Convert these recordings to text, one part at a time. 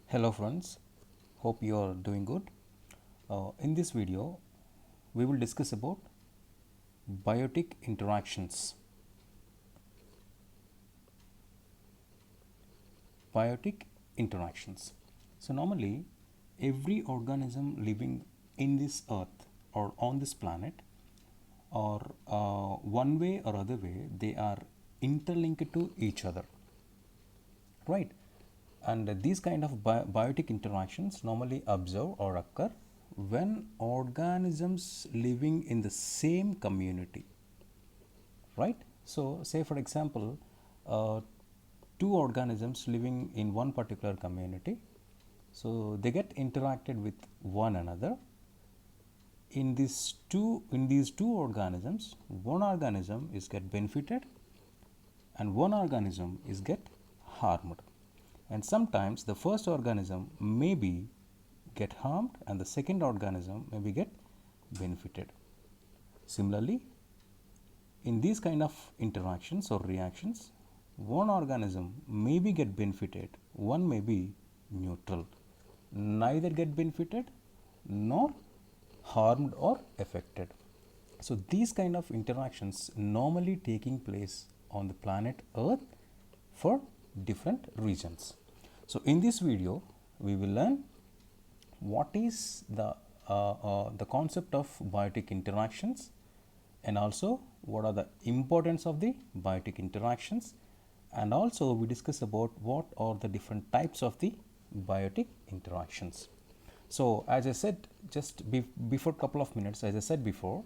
Hello friends, hope you are doing good. In this video, we will discuss about biotic interactions. Biotic interactions. So normally, every organism living in this earth or on this planet, or one way or other way, they are interlinked to each other, right? And these kind of biotic interactions normally observe or occur when organisms living in the same community, right? So say for example, two organisms living in one particular community, so they get interacted with one another. In these two organisms, one organism is get benefited and one organism is get harmed, and sometimes the first organism may be get harmed and the second organism may be get benefited. Similarly, in these kind of interactions or reactions, one organism may be get benefited, one may be neutral, neither get benefited nor harmed or affected. So these kind of interactions normally taking place on the planet Earth for different reasons. So in this video, we will learn what is the concept of biotic interactions, and also what are the importance of the biotic interactions, and also we discuss about what are the different types of the biotic interactions. So as I said just before couple of minutes, as I said before,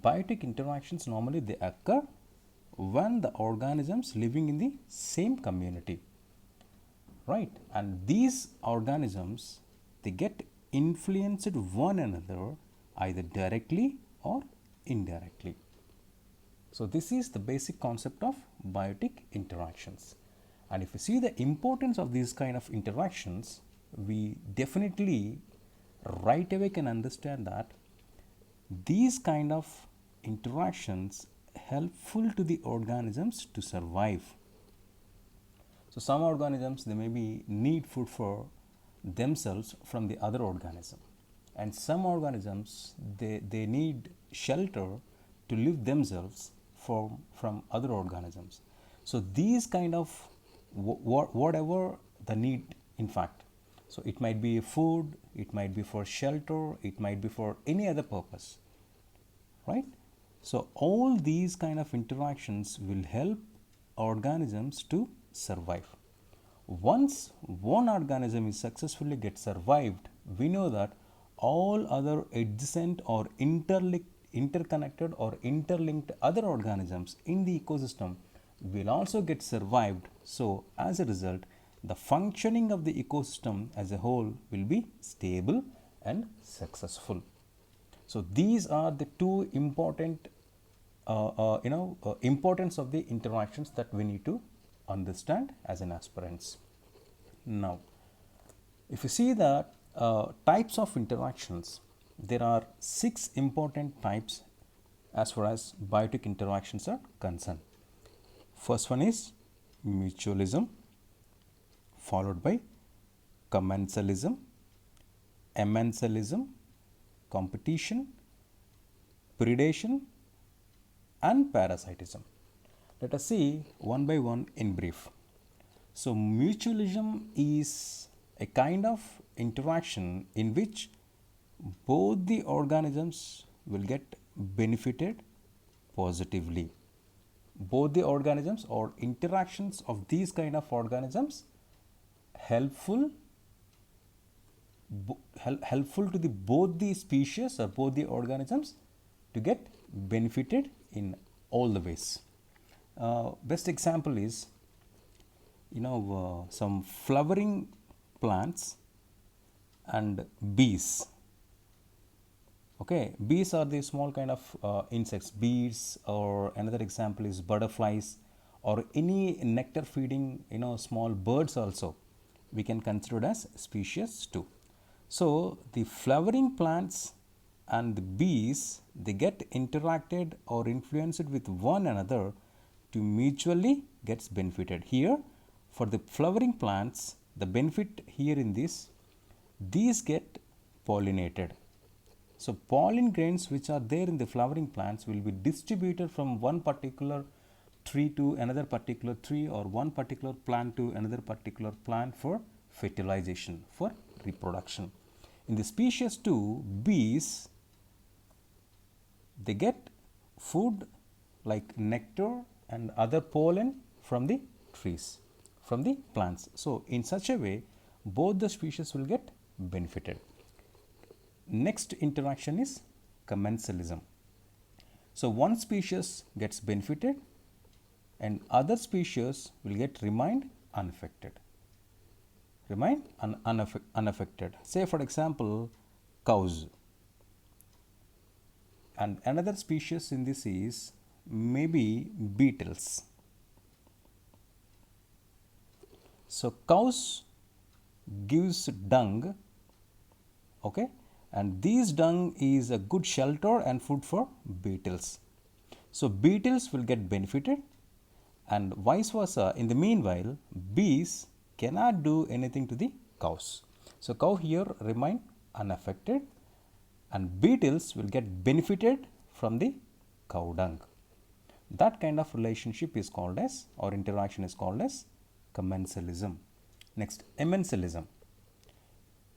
biotic interactions normally they occur when the organisms living in the same community, right? And these organisms they get influenced one another either directly or indirectly. So this is the basic concept of biotic interactions. And if you see the importance of these kind of interactions, we definitely right away can understand that these kind of interactions helpful to the organisms to survive. So some organisms they maybe need food for themselves from the other organism, and some organisms they need shelter to live themselves from other organisms. So these kind of whatever the need, in fact, so it might be food, it might be for shelter, it might be for any other purpose, right? So all these kind of interactions will help organisms to survive. Once one organism is successfully get survived, we know that all other adjacent or interconnected or interlinked other organisms in the ecosystem will also get survived. So as a result, the functioning of the ecosystem as a whole will be stable and successful. So these are the two important importance of the interactions that we need to understand as an aspirants. Now, if you see the types of interactions, there are 6 important types as far as biotic interactions are concerned. First one is mutualism, followed by commensalism, emensalism, competition, predation and parasitism. Let us see one by one in brief. So mutualism is a kind of interaction in which both the organisms will get benefited positively. Both the organisms or interactions of these kind of organisms helpful to the both the species or both the organisms to get benefited in all the ways. Best example is some flowering plants and bees. Okay, bees are the small kind of insects, bees, or another example is butterflies, or any nectar feeding small birds also we can consider as species too. So the flowering plants and the bees they get interacted or influenced with one another to mutually gets benefited. Here for the flowering plants, the benefit here in this, these get pollinated. So pollen grains which are there in the flowering plants will be distributed from one particular tree to another particular tree, or one particular plant to another particular plant for fertilization, for reproduction. In the species 2, bees, they get food like nectar and other pollen from the trees, from the plants. So in such a way, both the species will get benefited. Next interaction is commensalism. So one species gets benefited and other species will get remained unaffected. Unaffected. Say for example, cows. And another species in this is maybe beetles. So cows gives dung, okay, and this dung is a good shelter and food for beetles. So beetles will get benefited, and vice versa. In the meanwhile, bees cannot do anything to the cows. So cow here remain unaffected, and beetles will get benefited from the cow dung. That kind of relationship is called as, or interaction is called as, commensalism. Next, emensalism.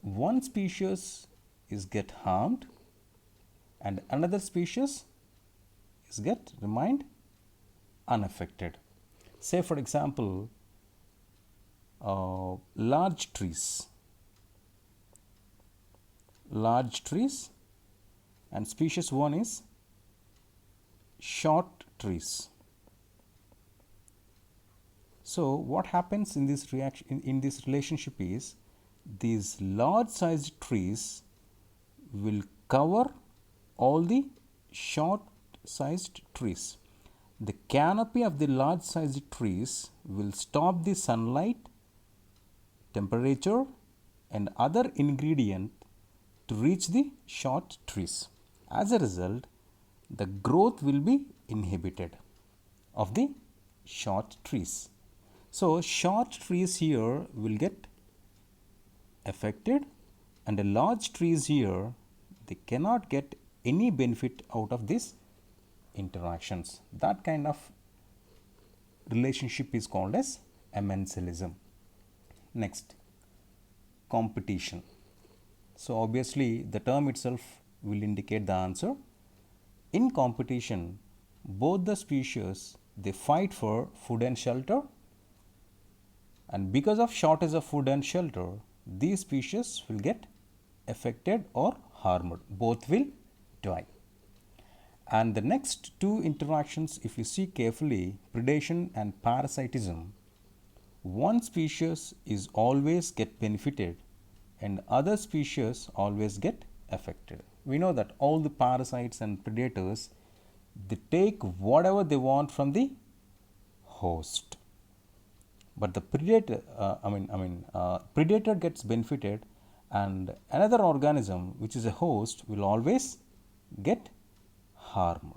One species is get harmed and another species is get remained unaffected. Say for example, large trees, and species 1 is short trees. So what happens in this reaction, in this relationship is, these large sized trees will cover all the short sized trees. The canopy of the large sized trees will stop the sunlight, temperature and other ingredient to reach the short trees. As a result, the growth will be inhibited of the short trees. So short trees here will get affected, and the large trees here, they cannot get any benefit out of these interactions. That kind of relationship is called as emensalism. Next, competition. So obviously the term itself will indicate the answer. In competition, both the species, they fight for food and shelter, and because of shortage of food and shelter, these species will get affected or harmed. Both will die. And the next two interactions, if you see carefully, predation and parasitism, one species is always get benefited and other species always get affected. We know that all the parasites and predators, they take whatever they want from the host. But the predator, predator gets benefited, and another organism which is a host will always get harmed.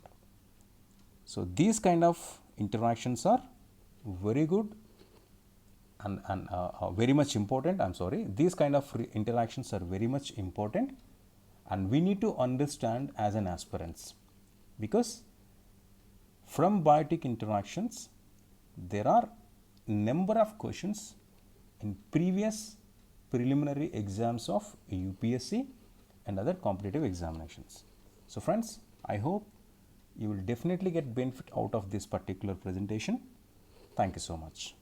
So these kind of interactions are very good and very much important. These kind of interactions are very much important, and we need to understand as an aspirants, because from biotic interactions there are number of questions in previous preliminary exams of UPSC and other competitive examinations. So friends, I hope you will definitely get benefit out of this particular presentation. Thank you so much.